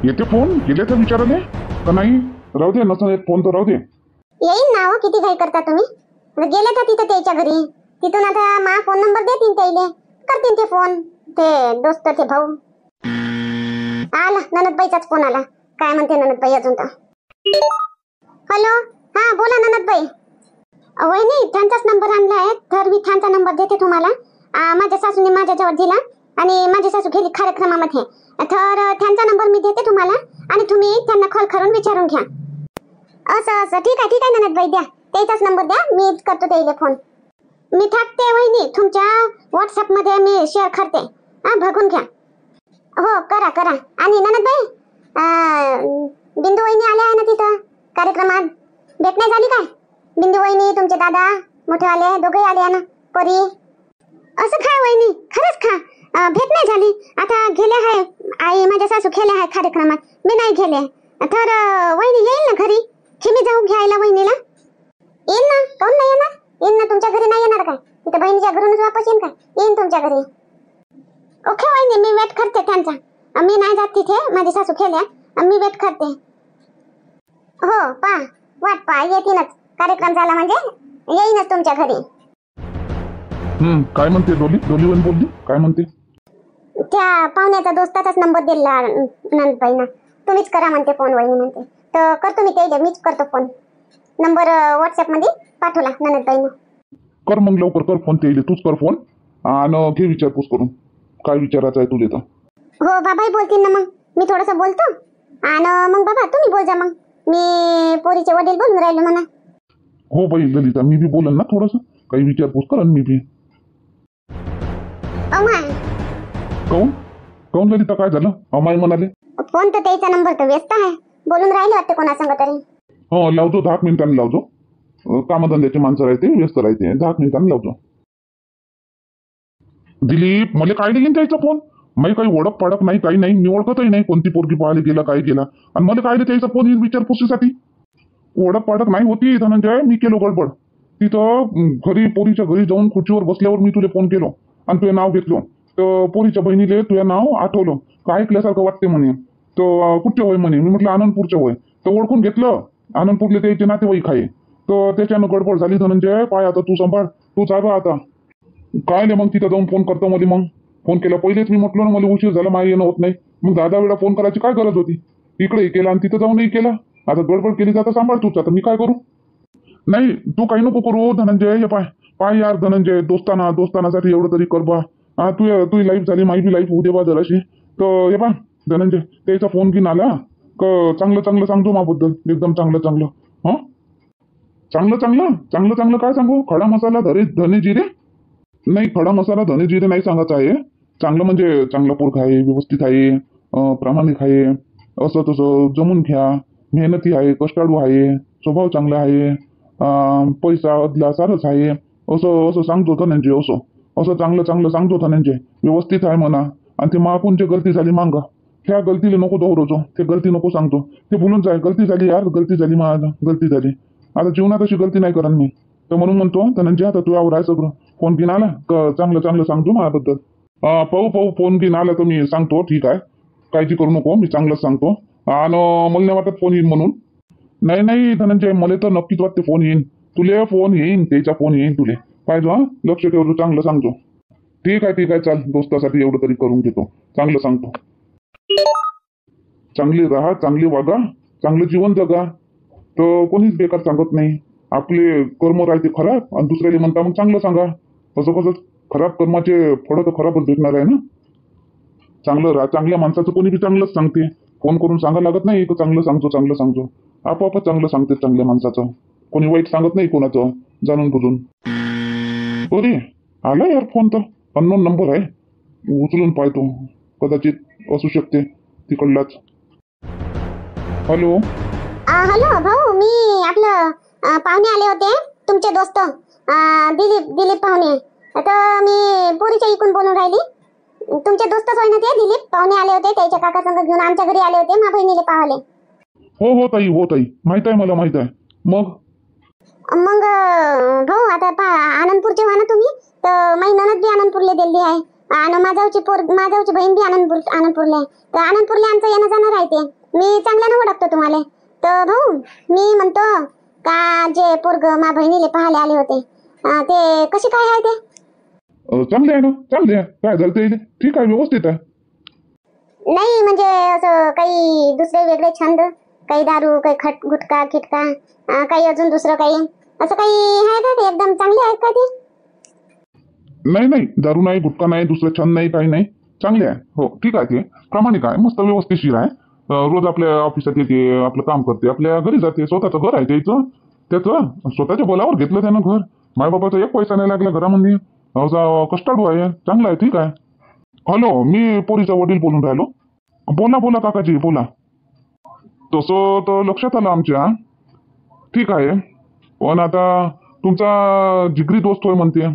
येते फोन गेले तर विचारले का नाही? राहू दे, नसं येत फोन तर राहू दे. येईन ना हो, किती घाई करता तुम्ही? आता गेले तर तिथं त्याच्या घरी, तिथून आता मा फोन नंबर देतील त्याले, करतील ते फोन, ते दोस्त ते भाऊ. आला ननदबाईचाच फोन आला. काय म्हणते ननदबाई अजून तर? हॅलो, हा बोला ननदबाई. वहिनी त्यांचाच नंबर आणला आहे, तर मी त्यांचा नंबर देते तुम्हाला. माझ्या सासूने माझ्याजवळ दिला आणि माझी सासू गेली कार्यक्रमामध्ये, तर त्यांचा नंबर मी देते तुम्हाला आणि तुम्ही त्यांना कॉल करून विचारून घ्या. असं असं ठीक आहे ननदबाई, द्या त्याचाच नंबर द्या, मी करतो त्याला फोन. मी टाकते वहिनी तुमच्या व्हॉट्सअप मध्ये, मी शेअर करते, बघून घ्या. हो करा करा. आणि ननदबाई, बिंदू वहिनी आल्या आहे ना तिथं कार्यक्रमात, भेट नाही झाली काय? बिंदू वहिनी, तुमचे दादा मोठे आले, दोघे आले आहे ना, परी. असं काय वहिनी, खरंच का? भेट नाही झाली? आता गेले आहे आई, माझ्या सासू गेल्या आहे कार्यक्रमात, मी नाही गेले. तर वहिनी येईल ना घरी की मी जाऊ घ्यायला वहिनीला? येईन ना, काऊन नाही येणार? येईन ना, तुमच्या घरी नाही येणार काय? तिथे बहिणीच्या घरूनच वापस येईन का? येईन तुमच्या घरी. ओके वहिनी, मी वेट करते त्यांचा. मी नाही जात तिथे, माझी सासू खेळल्या, मी वेट करते. हो पा, वाट पा, येतीनच. कार्यक्रम झाला म्हणजे येईनच तुमच्या घरी. काय म्हणते डोली? डोलीवन बोलली काय म्हणते? त्या पाहुण्याचा दोस्ताचाच नंबर दिला नंदबाईंना, तुम्हीच करा म्हणते फोन वहिनी म्हणते. तर करतो मी त्याला, मीच करतो फोन. नंबर व्हॉट्सअप मध्ये पाठवला नंदबाईंना. कर मग लवकर, कर फोन त्याला, तूच कर फोन आणि घे विचारपूस करून काय विचारायचं आहे तुला. तर हो बाबाही बोलतील ना, मग मी थोडस बोलतो आणि मग बाबा तुम्ही बोल जा. मग मी पोरीचे वडील बोलून राहिले म्हणा. हो बाई ललिता, मी बी बोलन ना थोडस, काही विचारपूस करन मी बी. अमाय काऊन काऊन ललिता, काय झालं? अमाय म्हणाले. फोन तर त्याचा नंबर तर व्यस्त आहे, बोलून राहिले वाटते कोणासंग तरी. हो लावतो, 10 मिनिटांनी लावतो. कामधंद्याची माणसं राहते, व्यस्त राहते, 10 मिनिटांनी लावतो. दिलीप, मला काय देईन त्याचा फोन? मी काही ओळख पाडक नाही, काही नाही, मी ओळखतही नाही कोणती पोरगी पाहायला गेला काय गेला, आणि मला काय त्याचा फोन येईल विचारपूसीसाठी? ओळख पाडक नाही होती धनंजय, मी केलो गडबड. तिथं घरी पोरीच्या घरी जाऊन खुर्चीवर बसल्यावर मी तुला फोन केलो आणि तुझं नाव घेतलो. तर पोरीच्या बहिणीले तुझं नाव आठवलं, काय ऐकल्यासारखं वाटते म्हणे. तर कुठचे होय म्हणे, मी म्हटलं आनंदपूरचे होय. तर ओळखून घेतलं, आनंदपूरले त्याचे नातेवाईक आहे. तर त्याच्यानं गडबड झाली धनंजय. पाय आता तू सांभाळ, तू चालवा आता. काय नाही मग तिथं जाऊन फोन करतो मध्ये. मग फोन केला पहिलेच, मी म्हटलं ना मला उशीर झाला, माझ्या येणं होत नाही. मग 10 वेळा फोन करायची काय गरज होती? इकडेही केला आणि तिथं जाऊनही केला. आता गडबड केली तर आता सांभाळ तूच, आता मी काय करू? नाही तू काही नको करू धनंजय. हे पाय पाय यार धनंजय, दोस्तानासाठी एवढं तरी कर बा. तू लाईफ झाली, माझी बी लाईफ होऊ दे बा जराशी. तर हे पा धनंजय, त्याचा फोन घेऊन आला चांगलं चांगलं सांगतो माझ्याबद्दल, एकदम चांगलं चांगलं. हा चांगलं चांगलं चांगलं चांगलं काय सांगू? खडा मसाला धने जिरे नाही, खडा मसाला धने जिरे नाही सांगायचं आहे. चांगलं म्हणजे चांगला पोरखा आहे, व्यवस्थित आहे, प्रामाणिक आहे, असं तसं जमून घ्या, मेहनती आहे, कष्टाळू आहे, स्वभाव चांगला आहे, पैसा अदला सारच आहे, असं असं सांगतो धनंजय. असं असं चांगलं चांगलं सांगतो धनंजय, व्यवस्थित आहे म्हणा. आणि ते मागून जे गलती झाली मांग, ह्या गलतीला नको दोहरवतो, ते गलती नको सांगतो, ते भुलून जाय. गलती झाली यार, गलती झाली माझं, गलती झाली. आता जीवनात अशी गलती नाही करन मी. तर म्हणून म्हणतो धनंजय, आता तू यावर आहे सगळं. फोन घेऊन आला चांगलं चांगलं सांगतो माझ्याबद्दल. पाहू फोन घेऊन आला तर मी सांगतो, ठीक आहे, काळजी करू नको, मी चांगलंच सांगतो. आणि मला नाही वाटत फोन येईन म्हणून. नाही नाही धनंजय, मला तर नक्कीच वाटते फोन येईन. तुले फोन येईन, त्याचा फोन येईन तुले, पाहिजे. हा लक्ष ठेवतो, चांगलं सांगतो. ठीक आहे चाल, दोस्तासाठी एवढं तरी करून घेतो, चांगलं सांगतो. चांगली राहा, चांगली वागा, चांगलं जीवन जगा. तर कोणीच बेकार सांगत नाही. आपले कर्म राहते खराब आणि दुसऱ्याला म्हणता मग चांगलं सांगा. असं कसं खराब कर्माचे फळं तर खराबच भेटणार आहे ना. चांगलं राहा, चांगल्या माणसाचं कोणी बी चांगलंच सांगते. फोन करून सांगा लागत नाही की चांगलं सांगतो. आपोआपच चांगलं सांगते चांगल्या माणसाचं. कोणी वाईट सांगत नाही कोणाचं, जाणून बुजून. अरे आला यार फोन, तर अननोन नंबर आहे, उचलून पाहतो, कदाचित असू शकते तिकडलाच. हॅलो हॅलो भाऊ, मी आपलं पाहुणे आले होते, तुमचे दोस्त दिलीप पाहुणे. तर मी पोरीच्या इकून बोलून राहिली. तुमचे दोस्तच होय ना ते दिलीप? पाहुणे आले होते, त्याच्या काका संग घेऊन आमच्या घरी आले होते, मा बहिणीला पाहाले. हो ताई माहित आहे, मला माहित आहे. मग भाऊ आता आनंदपूरचे व्हा ना तुम्ही? तर माझी ननद बी आनंदपूरला दिली आहे, आणि माझावची बहीण बी आनंदपूरला आहे. तर आनंदपूरला आमचं येणं जाणं राहते. मी चांगल्यानं ओळखतो तुम्हाला. तर भाऊ मी म्हणतो का जे पोरग मा बहिणीले पाहायला आले होते ते कशी काय आहे ते? चांगले आहे ना, चांगले आहे. काय झालं ते? ठीक आहे, व्यवस्थित आहे. नाही म्हणजे असं काही दुसरे वेगळे छंद, काही दारू, काही गुटखा खिटका, काही अजून दुसरं काही असं काही आहे का? ते एकदम चांगले आहेत का ते? नाही नाही, दारू नाही, गुटखा नाही, दुसरं छंद नाही, काही नाही, चांगले आहे. हो ठीक आहे, ते प्रामाणिक आहे, मस्त व्यवस्थितशीर आहे. रोज आपल्या ऑफिसात येते, आपलं काम करते, आपल्या घरी जाते. स्वतःचं घर आहे त्याचं स्वतःच्या बलावर घेतलं त्यानं घर. मायबापाचा एक पैसा नाही लागला घरामध्ये. कष्टाळू आहे, चांगला आहे, ठीक आहे. हॅलो, मी पोरीचा वडील बोलून राहिलो. बोला बोला काकाजी, बोला. तसं तर लक्षात आलं आमच्या, ठीक आहे. पण आता तुमचा जिगरी दोस्त होय म्हणते,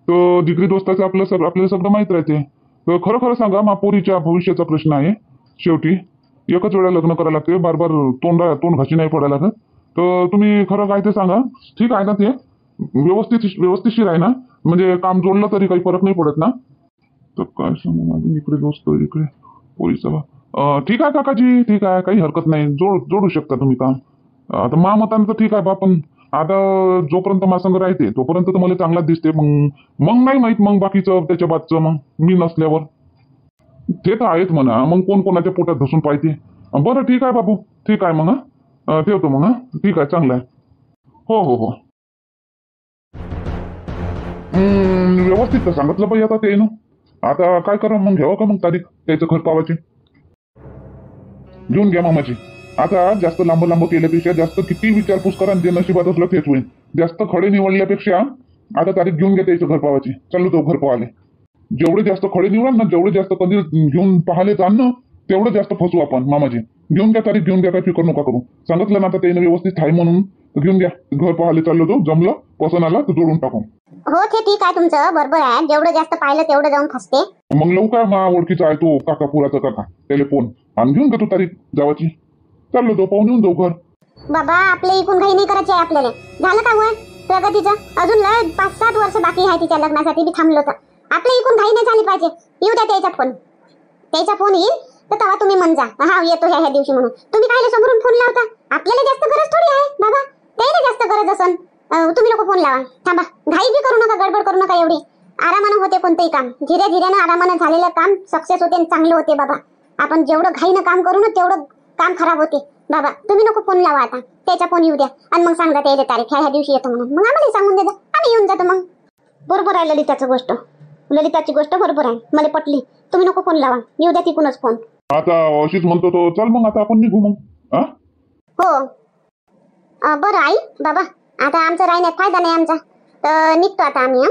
तो जिगरी दोस्ताचं आपल्याला सगळं माहीत राहते. तर खरं खरं सांगा, मा पोरीच्या भविष्याचा प्रश्न आहे. शेवटी एकच वेळा लग्न करायला लागते, बार बार तोंड घाशी नाही पडायला लागत. तर तुम्ही खरं काय ते सांगा. ठीक आहे ना, ते व्यवस्थितशीर आहे ना? म्हणजे काम जोडलं तरी काही फरक नाही पडत ना? तर काय सांगू, माझं इकडे दोस्त, इकडे पोरीचा. ठीक आहे काकाजी, ठीक आहे, काही हरकत नाही. जोडू शकता तुम्ही काम. आता मतानं तर ठीक आहे बा, पण आता जोपर्यंत माझ्या संग राहते तोपर्यंत तर मला चांगलाच दिसते. मग नाही माहित, मग बाकीचं त्याच्या बादचं मग मी नसल्यावर ते तर आहेच म्हणा. मग कोण कोणाच्या पोटात धसून पाहिजे. बरं ठीक आहे बाबू, ठीक आहे मग. ठेवतो मग. ठीक आहे, चांगलं आहे. हो हो हो. व्यवस्थित तर सांगितलं पाहिजे आता ते ना. आता काय करा मग, घ्यावं का मग तारीख त्याचं घर पावाची? घेऊन घ्या मामाची. आता जास्त लांब केल्यापेक्षा जास्त किती विचारपूस करा, जे नशिबात असलं तेच होईल. जास्त खडे निवडल्यापेक्षा आता तारीख घेऊन घ्या त्याचं घर पावाची. चालू तो घर पाहाले. जेवढे जास्त खडे निवडाल ना, जेवढे जास्त कधी घेऊन पाहाले जाण ना, तेवढं जास्त फसू आपण मामाजी. घेऊन घ्या तारीख, घेऊन घ्या, काही फिकर नका करू. सांगितलं ना आता त्याने व्यवस्थित आहे म्हणून. घेऊन घ्या, घर पाहाले चाललो तो. जमलं, पसंत आला तर जोडून टाकू. हो ते ठीक आहे, तुमचं बरोबर आहे. जेवढं जास्त पाहिलं तेवढं जाऊन फसते. मग लवकर काय, मा ओळखीचा आहे तो काकापुराचा काका, त्याला फोन आणि घेऊन घेतो तारीख जावाची. चाललो तो, पाहून येऊन जाऊ घर. बाबा आपले इकून काही नाही करायचे आहे आपल्याला. झालं का वय प्रगतीचं? अजून 5-7 वर्ष बाकी आहे तिच्या लग्नासाठी. बी थांबलो तर आपल्या इकून काही नाही झाली पाहिजे. येऊ द्या त्याचा फोन येईल तर तेव्हा तुम्ही म्हणजा हा येतो ह्या दिवशी म्हणून. तुम्ही कायले समोरून फोन लावता? आपल्याला जास्त गरज थोडी आहे बाबा, त्याला जास्त गरज असन. तुम्ही लोक फोन लावा. थांबा, घाई बी करू नका, गडबड करू नका एवढी. आरामानं होते कोणतेही काम. धीरे आरामानं झालेलं काम सक्सेस होते आणि चांगलं होते बाबा. आपण जेवढं घाईनं काम करू ना तेवढं काम खराब होते बाबा. तुम्ही नको फोन लावा आता, त्याचा फोन येऊ द्या आणि मग सांगा त्याला तारीख ह्या दिवशी येतो म्हणून. मग आम्हाला सांगून द्या, आम्ही येऊन जातो मग. बरोबर आहे ललिताची गोष्ट बरोबर आहे, मला पटली. तुम्ही नको फोन लावा, येऊ द्या तिकूनच फोन. आता अशीच म्हणतो तो. चल मग आता आपण निघू मग. हो बरं आई बाबा, आता आमचा राहण्यात फायदा नाही आमचा, तर निघतो आता आम्ही.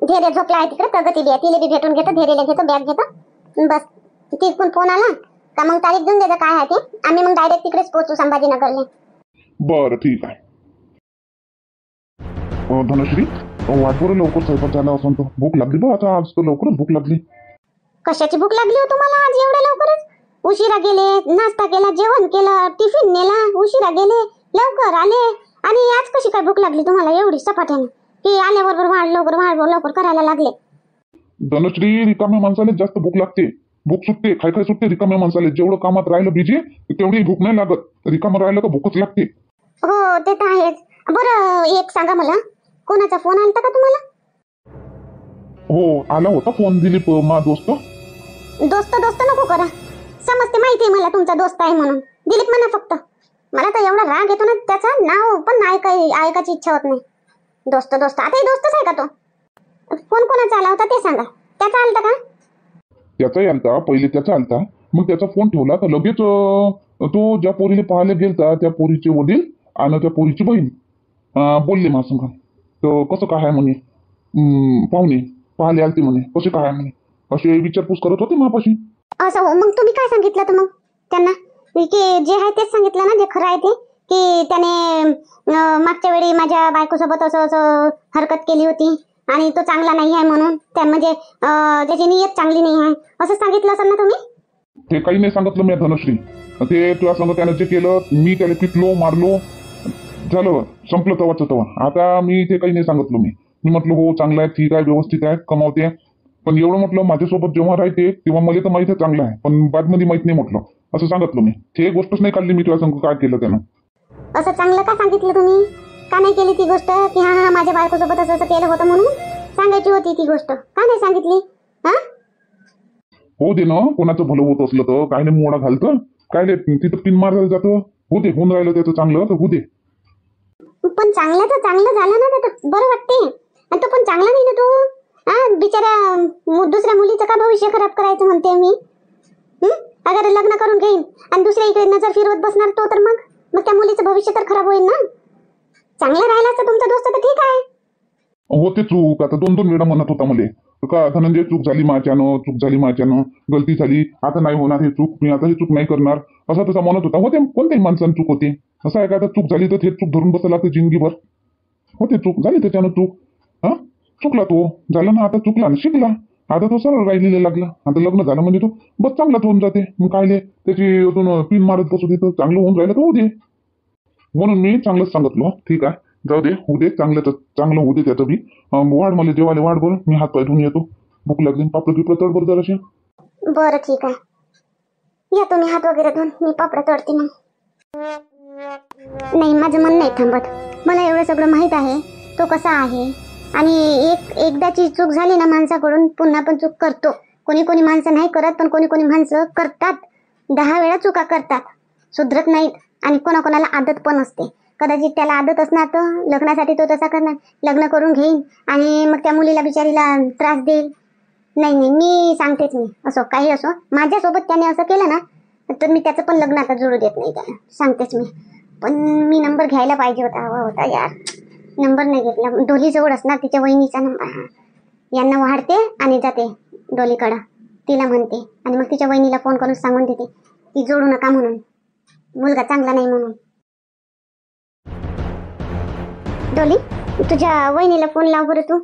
धैर्य झोपला आहे तिकडे, प्रगती बी आहे, तिला बी भेटून घेतो, धैर्यला घेतो, बॅग घेतो. बस तिकून फोन आला का मग तारीख देऊन द्यायचं काय आहे ते. आम्ही मग डायरेक्ट तिकडेच पोहोचू संभाजीनगरला. बरं ठीक आहे. धनश्री, वाटवर लवकर स्वयंपाक झाला असं तो. भूक लागली बा आता, आज तर लवकरच भूक लागली. कशाची भूक लागली हो तुम्हाला आज एवढ्या लवकरच? उशिरा गेले, नाश्ता केला, जेवण केलं, टिफिन नेला, उशिरा गेले, लवकर आले, आणि आज कशी काय भूक लागली तुम्हाला एवढी सपाट्याने की आल्याबरोबर लवकर करायला लागले? धनश्री, रिकाम्या माणसाला जास्त भूक लागते. भूक सुटते, खाय सुटते रिकाम्या माणसाला. जेवढं कामात राहिलं बिजी तेवढी भूक नाही लागत. रिकामं राहिलं का भूकच लागते. हो ते तर आहेच. बरं एक सांगा मला, कोणाचा फोन आलता का तुम्हाला? हो आला होता फोन. दिलीप मा दोस्त नको करा. समजते, माहिती आहे मला तुमचा दोस्त आहे म्हणून. दिलीप म्हणा फक्त. मला तर एवढा राग येतो ना त्याचा, नाव पण ऐकायची इच्छा होत नाही. दोस्त आताही दोस्तच आहे का तो? फोन कोणाचा आला होता ते सांगा. त्याचा आलता का? त्याचाही आलता, पहिले त्याचा आलता. मग त्याचा फोन ठेवला तर लगेच तो ज्या पोरीला पाहायला गेलता त्या पोरीचे वडील आणि त्या पोरीची बहीण बोलले माझ्या संग. तर कसं काय आहे म्हणे, पाहुणे पाहायला आलते म्हणे, कसे काय आहे म्हणे, असे विचारपूस करत होते माझ्यापाशी. असं हो, मग तुम्ही काय सांगितलं तर मग त्यांना? की जे आहे तेच सांगितलं ना, जे खरं आहे ते, की त्याने मागच्या वेळी माझ्या बायकोसोबत असं हरकत केली होती आणि तो चांगला नाही आहे म्हणून, त्या म्हणजे त्याची नियत चांगली नाही आहे असं सांगितलं असेल ना तुम्ही? ते काही नाही सांगितलं मी धनश्री. ते तुला सांगत त्यानं जे केलं, मी त्याला पिटलो, मारलो, झालं, संपलं तवाचं तवा. आता मी ते काही नाही सांगितलं. मी म्हटलं हो चांगलं आहे, ठीक आहे, व्यवस्थित आहे, कमावते, पण एवढं म्हटलं माझ्यासोबत जेव्हा राहते तेव्हा मला तर माहिती चांगलं आहे, पण बादमध्ये माहित नाही म्हटलं, असं सांगितलं मी. ते गोष्टच नाही काढली मी तुला सांगू काय केलं त्यानं. असं चांगलं का सांगितलं तुम्ही? का नाही केली ती गोष्ट की हा हा माझ्या बायकोसोबत असं असं केलं होतं म्हणून सांगायची होती ती गोष्ट, का नाही सांगितली? हा हो दे ना, कोणाचं भलं होत असलं तर काय नाही मोडा घालतं, काय रे तिथं पिन मारायला जातं. हो दे, होऊन राहिलं त्याचं चांगलं तर होऊ दे. पण चांगलं तर चांगलं झालं ना, तर बरं वाटते. आणि तो पण चांगला नाही ना तू. हा बिचारा दुसऱ्या मुलीचं का भविष्य खराब करायचं म्हणते मी. अगर लग्न करून घेईन आणि दुसऱ्या इकडे नजर फिरवत बसणार तो, तर मग मग त्या मुलीचं भविष्य तर खराब होईल ना. चांगलं राहिला असतं तुमचा दोस्त तर ठीक आहे. हो ते चूक आता 2-2 वेळा म्हणत होता मले का धनंजय चूक झाली माझ्यानं, चूक झाली माझ्यानं, गलती झाली, आता नाही होणार हे चूक, मी आता ही चूक नाही करणार, असं तसा म्हणत होता. होते कोणत्याही माणसानं चूक होते, असं आहे का आता चूक झाली तर ते चूक धरून बसायला लागते जिंदगीभर. होते चूक झाली त्याच्यानं चूक. हा चुकला तो, झालं ना, आता चुकला ना, शिकला, आता तो सरळ राहिलेला लागला. आता लग्न झालं म्हणजे तो बस चांगलाच होऊन जाते. मग काय त्याची अजून पिन मारत बसू दे, तर चांगलं होऊन राहिलं तर होऊ दे. म्हणून मी चांगलंच सांगितलं, ठीक आहे जाऊ दे, होऊ दे, चांगलं होऊ दे त्याचं बी. वाढ मला जेवायला वाढ बरं, मी हात पाय धुवून येतो, भूक लागली, पापड गिपड तड बरं जराशी. बरं ठीक आहे, या तुम्ही हात वगैरे धुवून, मी पापड तोडते मग. नाही माझं मन नाही थांबत, मला एवढं सगळं माहित आहे तो कसा आहे. आणि एकदाची चूक झाली ना माणसाकडून पुन्हा पण चूक करतो. कोणी कोणी माणसं नाही करत, पण कोणी कोणी माणसं करतात, 10 वेळा चुका करतात, सुधरत नाहीत. आणि कोणाकोणाला आदत पण असते, कदाचित त्याला आदत असणार तर लग्नासाठी तो तसा करणार, लग्न करून घेईन आणि मग त्या मुलीला बिचारीला त्रास देईल. नाही नाही, मी सांगतेच, मी असो काही असो माझ्यासोबत त्याने असं केलं ना, तर मी त्याचं पण लग्न आता जुळू देत नाही त्याला, सांगतेच मी. पण मी नंबर घ्यायला पाहिजे होता, हवा होता यार, नंबर नाही घेतला. डोलीजवळ असणार तिच्या वहिनीचा नंबर, यांना वाढते आणि जाते डोलीकडं, तिला म्हणते आणि मग तिच्या वहिनीला फोन करून सांगून देते ती जोडू नका म्हणून, मुलगा चांगला नाही म्हणून. डोली तुझ्या वहिनीला फोन लाव बरं तू.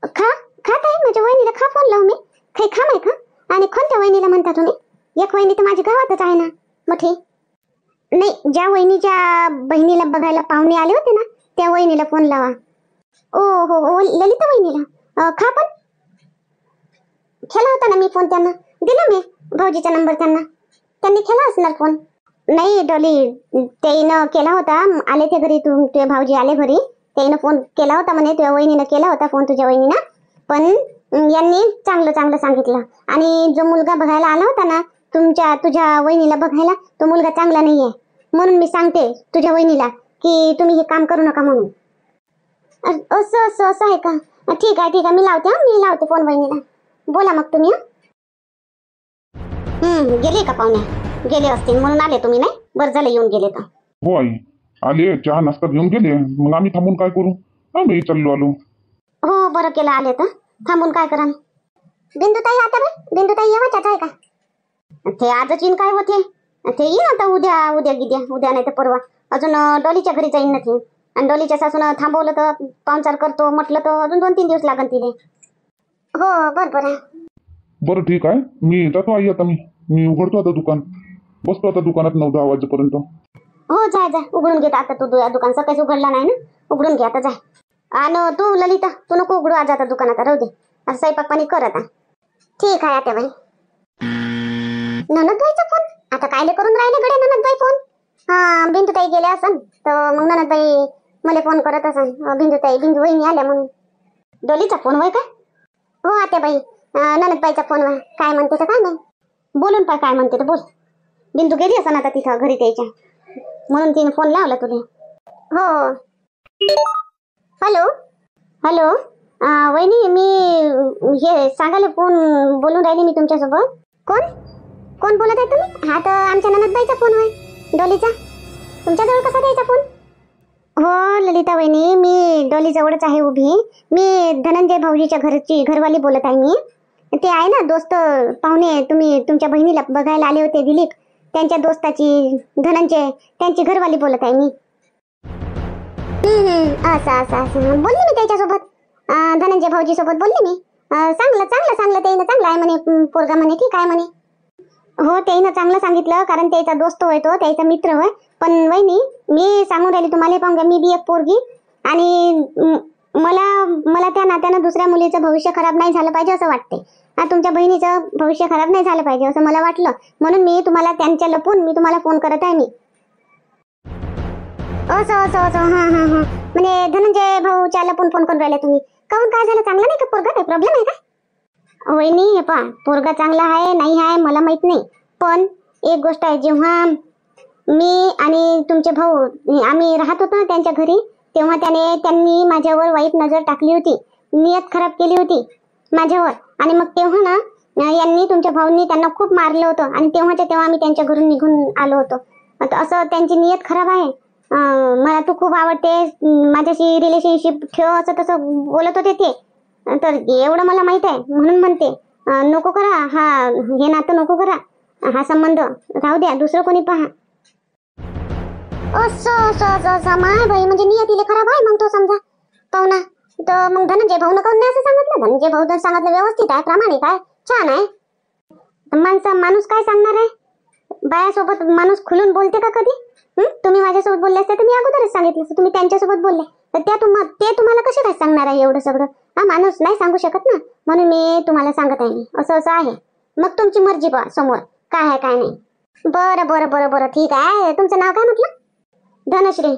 खात आहे माझ्या वहिनीला, खा फोन लाव. मी काही खाम आहे का? आणि कोणत्या वहिनीला म्हणता तुम्ही? एक वहिनी तर माझी गावातच आहे ना मोठी. नाही, ज्या वहिनीच्या बहिणीला बघायला पाहुणे आले होते ना त्या वहिनीला फोन लावा. ओ हो ललिता वहिनीला. खा पण केला होता ना मी फोन, त्यांना दिला मी भाऊजीचा नंबर, त्यांनी केला असणार फोन. नाही डॉली, त्याईनं केला होता, आले ते घरी, तुझे भाऊजी आले घरी, त्याईनं फोन केला होता म्हणे, तुझ्या वहिनीनं केला होता फोन, तुझ्या वहिनीनं. पण यांनी चांगलं चांगलं सांगितलं. आणि जो मुलगा बघायला आला होता ना तुझ्या वहिनीला बघायला, तो मुलगा चांगला नाहीये, म्हणून मी सांगते तुझ्या वहिनीला की तुम्ही हे काम करू नका म्हणून. असं असं असं आहे का? ठीक आहे ठीक आहे, मी लावते फोन वहिनीला. बोला मग तुम्ही. गेले का पाहुणे? गेले असतील म्हणून आले तुम्ही, नाही? बरं झालं येऊन गेले तर. हो आई आले, चहा नाश्ता घेऊन गेले, मग आम्ही थांबून काय करू, आम्ही चाललो आलो. हो बरं केलं आले तर, थांबून काय करा. बिंदुताई आता बाई, बिंदुताई येवाच्याच आहे का? ते आजच येईन काय होते, ते येईन आता उद्या नाही तर परवा. अजून डोलीच्या घरी जाईन ना ती, आणि डोलीच्या सासून थांबवलं तर पाहुणचार करतो म्हटलं तर अजून 2-3 दिवस लागन तिले. हो बरं बरं ठीक आहे, मी जातो आई, आता मी उघडतो आता दुकान, बसतो आता दुकानात 9-10 वाजेपर्यंत. हो जा उघडून घेता आता तू दुकान, सकाळी उघडला नाही ना, उघडून घे आता जा. आणि तू ललिता तू नको उघडू आज, आता दुकानात राहू दे, आता स्वयंपाक पाणी कर आता. ठीक आहे आता बाई. ननदबाईचा फोन आता कायले करून राहिले गड्या ननदबाई फोन? हा बिंदुताई गेल्या असन तर मग ननदबाई मला फोन करत असन, बिंदू वहिनी आल्या म्हणून. डोलीचा फोन होय का? हो आता बाई, ननदबाईचा फोन होय. काय म्हणते तर काय नाही, बोलून पाय काय म्हणते तर बोल. बिंदू गेली असन आता तिथं घरी त्याच्या, म्हणून तिने फोन लावला तुला. हो हॅलो वहिनी, मी हे सांगायला फोन बोलून राहिली मी तुमच्यासोबत. कोण बोलत आहे तुम्ही? हा तर आमच्या ननदबाईचा फोन होय, डोलीचा. तुमच्याजवळ कसा द्यायचा फोन? हो ललिता वहिनी, मी डोलीजवळच आहे उभी. मी धनंजय भाऊजीच्या घरवाली बोलत आहे. मी ते आहे ना दोस्त पाहुणे, तुम्ही तुमच्या बहिणीला बघायला आले होते दिलीप, त्यांच्या दोस्ताची धनंजय, त्यांची घरवाली बोलत आहे मी. असं बोलले मी त्याच्यासोबत, धनंजय भाऊजी सोबत बोलले मी. चांगलं त्यानं चांगलं आहे म्हणे पोरगा, म्हणे ठीक आहे म्हणे. हो त्यानं चांगलं सांगितलं, कारण त्याचा दोस्त होय, तो त्याचा मित्र होय. पण वहिनी मी सांगून राहिली तुम्हाला, पाहून मी बी एक पोरगी, आणि मला मला त्या नात्यानं दुसऱ्या मुलीचं भविष्य खराब नाही झालं पाहिजे असं वाटते. तुमच्या बहिणीचं भविष्य खराब नाही झालं पाहिजे असं मला वाटलं, म्हणून मी तुम्हाला त्यांच्या लपून मी तुम्हाला फोन करत आहे. मी असं असं असं हां हां हां म्हणजे धनंजय भाऊच्या लपून फोन करून राहिले तुम्ही. काहून, काय झालं? चांगला नाही का पोरगा? काही प्रॉब्लेम आहे का? वहिनी हे पहा, पोरगा चांगला आहे नाही आहे मला माहित नाही, पण एक गोष्ट आहे, जेव्हा मी आणि तुमचे भाऊ आम्ही राहत होतो ना त्यांच्या घरी, तेव्हा त्यांनी माझ्यावर वाईट नजर टाकली होती, नियत खराब केली होती माझ्यावर. आणि मग तेव्हा ना यांनी तुमच्या भाऊंनी त्यांना खूप मारलं होतं आणि तेव्हा आम्ही त्यांच्या घरून निघून आलो होतो. आता असं त्यांची नियत खराब आहे. मला तू खूप आवडते, माझ्याशी रिलेशनशिप ठेव असं तसं बोलत होते ते. तर एवढं मला माहित आहे, म्हणून म्हणते नको करा हे नातं, नको करा हा संबंध, राहू द्या, दुसरं कोणी पहा. असं माय बाई, म्हणजे नियतीले खराब आहे मग तो समजा. पाहुणा तर मग धनंजय भाऊन काऊन नाही असं सांगितलं? धनंजय भाऊ तर सांगितलं व्यवस्थित आहे, प्रामाणिक आहे, छान आहे. माणूस काय सांगणार आहे? बायासोबत माणूस खुलून बोलते का कधी? तुम्ही माझ्यासोबत बोलले असते तर मी अगोदरच सांगितलं असतं. तुम्ही त्यांच्यासोबत बोलले तर ते तुम्हाला कसे काय सांगणार आहे एवढं सगळं? माणूस नाही सांगू शकत ना, म्हणून मी तुम्हाला सांगत आहे. असं असं आहे, मग तुमची मर्जी बा, समोर काय आहे काय नाही. बरं बरं बरं बरं ठीक आहे. तुमचं नाव काय म्हटलं? धनश्री.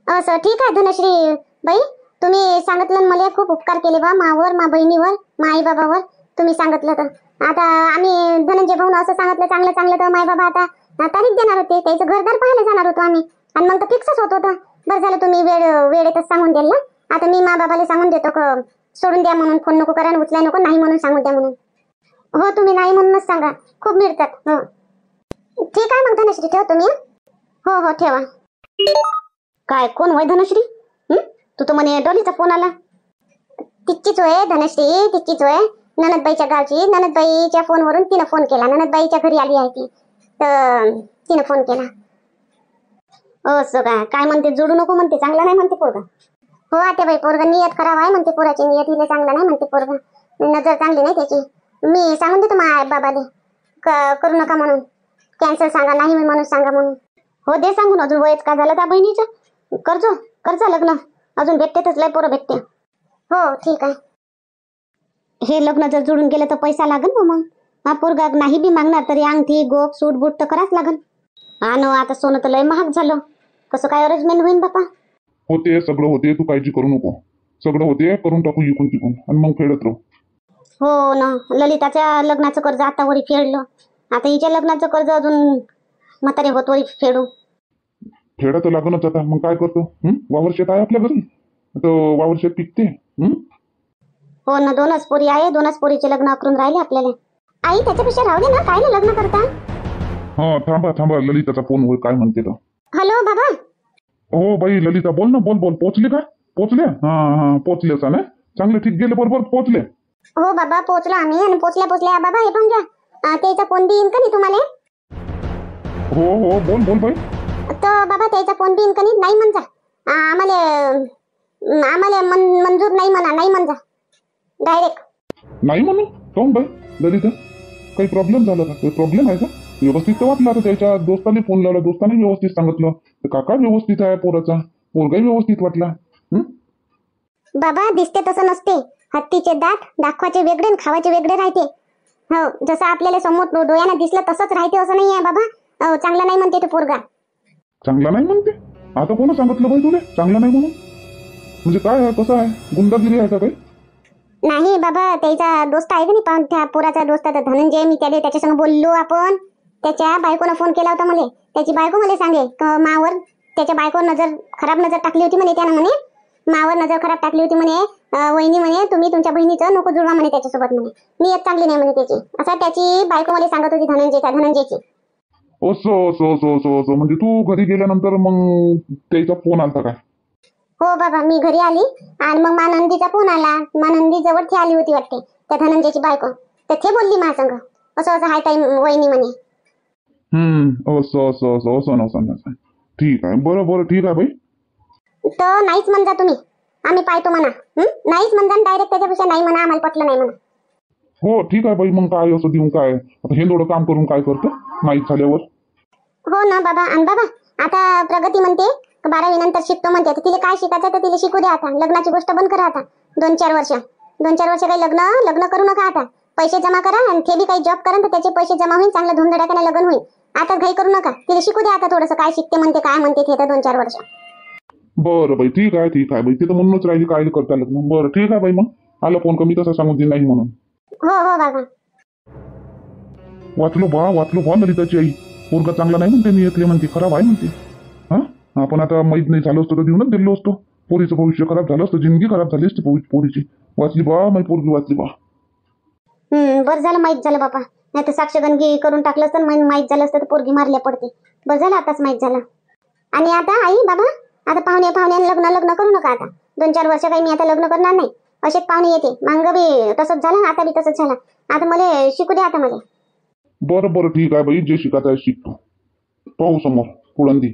असं ठीक आहे धनश्री बाई, तुम्ही सांगितलं मला, खूप उपकार केले बा मावर, मा बहिणीवर, मा आई बाबावर तुम्ही सांगितलं. तर आता आम्ही धनंजय भाऊन असं सांगितलं चांगलं चांगलं, तर माय बाबा आता तारीख देणार होते, त्याचं घरदार पाहायला जाणार होतो आम्ही, आणि मग तर फिक्सच होत होतं. बरं झालं तुम्ही वेळेतच सांगून दिलं. आता मी मा बाबाला सांगून देतो सोडून द्या म्हणून, फोन नको करा, उचलाय नको, नाही म्हणून सांगून द्या म्हणून. हो तुम्ही नाही म्हणूनच सांगा, खूप मिळतात. हो ठीक आहे मग धनश्री, ठेवतो मी. हो हो ठेवा. काय कोण होय धनश्री? तू तर म्हणे डोलीचा फोन आला. तिच्चीच होय धनश्री, तिच्चीच होय, ननदबाईच्या गावची. ननदबाईच्या फोनवरून तिनं फोन केला, ननदबाईच्या घरी आली आहे ती, तर तिनं फोन केला. असं काय म्हणते? जोडू नको म्हणते, चांगला नाही म्हणते पोरगा. हो आता बाई, पोरगा नियत खराब आहे म्हणते, पोराची नियत हिला चांगला नाही म्हणते, पोरगा नजर चांगली नाही त्याची. मी सांगून देतो मा बाबाले करू नका म्हणून, कॅन्सल सांगा, नाही म्हणून सांगा म्हणून. हो दे सांगून, अजून वयच का झालं त्या बहिणीचं? करजा लग्न, अजून भेटतेच लय पोरं भेटते. हो ठीक आहे. हे लग्न जर जोडून गेलं तर पैसा लागन ना मग. हा पोरगा नाही बी मागणार तरी अंगठी गोप सूट बूट तर कराच लागन. आता सोनं तर लय महाग झालं, कसं काय अरेंजमेंट होईन बापा? होते सगळं होते, तू काळजी करू नको, सगळं होते, करून टाकू इकून तिकून आणि मग फेडत राहू. हो ना, ललिताच्या लग्नाचं कर्ज आता वरी फेडलं, आता हिच्या लग्नाचं कर्ज अजून म्हातारे होत वरी फेडू. फेडा तर लागणच आता, मग काय करतो? वावर शेत आहे आपल्या घरी, तर वावर शेत पिकते. हो ना, दोनच पोरी आहे, दोनच पोरीचे लग्न करून राहिले आपल्याला. आई त्याच्यापेक्षा राहू दे ना, काय ना लग्न करता. हा थांबा ललिताचा फोनवर काय म्हणते तर. हॅलो बाबा. हो बाई ललिता, बोल ना, बोल. पोचले का? पोचले? हा पोचले असा ना, चांगले ठीक गेले, बरोबर पोचले. हो बाबा पोचलो आम्ही, आणि पोचल्या बाबा हे पण घ्या, त्याचा फोन बी येईन का नाही तुम्हाला? हो बोल बाई. तर बाबा त्याचा फोन बी येईन का नाही म्हणजा, आम्हाला मंजूर नाही म्हणा, नाही म्हणजा डायरेक्ट. नाही म्हणून काऊन बाई ललिता, काही प्रॉब्लेम झाला का? काही प्रॉब्लेम आहे का? व्यवस्थित तर वाटलं, आता त्याच्या दोस्ताने फोन लावला, दोस्ताने व्यवस्थित सांगितलं, तर काका व्यवस्थित आहे पोराचा, पोरगाही व्यवस्थित वाटला. बाबा दिसते तसं नसते, हत्तीचे दात दाखवायचे वेगळे आणि खावायचे वेगळे राहते. हो जसं आपल्याला समोर डोळ्यानं दिसलं तसंच राहते असं नाही आहे बाबा. चांगला नाही म्हणते तो पोरगा. चांगला नाही म्हणते? आता कोण सांगितलं बाई तुला चांगला नाही म्हणून? म्हणजे काय आहे, कसं आहे, गुंडागिरी आहे का काही? नाही बाबा, त्याचा दोस्त आहे की नाही, त्या पोराचा दोस्त आता धनंजय, मी त्याच्यासंग बोललो आपण. त्याच्या बायकोनं फोन केला होता मला, त्याची बायको मला सांगे मावर त्याच्या बायको खराब नजर टाकली होती म्हणे, त्यानं म्हणे मावर नजर खराब टाकली होती म्हणे. वहिनी म्हणे तुम्ही तुमच्या बहिणीचं नको जुळवा म्हणे त्याच्यासोबत म्हणे, नियत चांगली नाही म्हणे त्याची, असं त्याची बायको मला सांगत होती धनंजयची. असं म्हणजे तू घरी गेल्यानंतर मग त्याचा फोन आलता काय? हो बाबा, मी घरी आली आणि मग मानंदीचा फोन आला. मानंदी जवळची आली होती वाटते त्या धनंजयची बायको, तर ते बोलली माझ्या संग असं हाय ताई वहिनी म्हणे. असं ठीक आहे, बरं ठीक आहे बाई. तर नाहीच म्हणजा तुम्ही, आम्ही पाहतो म्हणा. नाहीच म्हणजा डायरेक्ट, त्याच्यापेक्षा नाही म्हणा, आम्हाला पटलं नाही म्हणा. हो ठीक आहे बाई, मग काय असं देऊन काय, आता हे थोडं काम करून काय करतो माहीत झाल्यावर. हो ना बाबा. आणि बाबा आता प्रगती म्हणते 12वी नंतर शिकतो म्हणते. तर तिला काय शिकायचं तर तिला शिकू द्या आता. लग्नाची गोष्ट बंद करा आता. 2-4 वर्ष 2-4 वर्ष काही लग्न करू नका आता. पैसे जमा करा आणि ते बी काही जॉब करा तर त्याचे पैसे जमा होईल. चांगलं धुमधडाक्याने लग्न होईल. आता घाई करू नका. तिला शिकू द्या आता थोडंसं. काय शिकते म्हणते काय म्हणते ते तर 2-4 वर्ष. बरं बाई ठीक आहे बाई. ते तर म्हणूनच राहिली काय करता लग्न. बरं ठीक आहे बाई. मग आला फोन कमी तसा सांगून दे नाही म्हणून. हो बाबा. वाचलो बा ललिताची आई. पोरगा चांगला नाही म्हणते. मी येतले म्हणते. खराब आहे म्हणते. हा आपण आता माहीत नाही झालं असतं तर देऊनच दिलो असतो. पोरीचं भविष्य खराब झालं असतं. जिंदगी खराब झाली असती पोरीची. वाचली बा माझी पोरगी वाचली बा. बरं झालं माहीत झालं बाबा. नाही तर साक्षगंधी करून टाकलं असतं माहीत झालं असतं तर पोरगी मारल्या पडते. बरं झालं आताच माहीत झालं. आणि आता आई बाबा आता पाहुण्याने लग्न करू नका आता. 2-4 वर्ष काही मी आता लग्न करणार नाही. असेच पाहुणे येते. मांग बी तसंच झालं आता बी तसंच झालं. आता मला शिकू द्या आता मला. बरं ठीक आहे बाई. जे शिकायचं आहे शिक तू. पाहू समोर पुढंदी.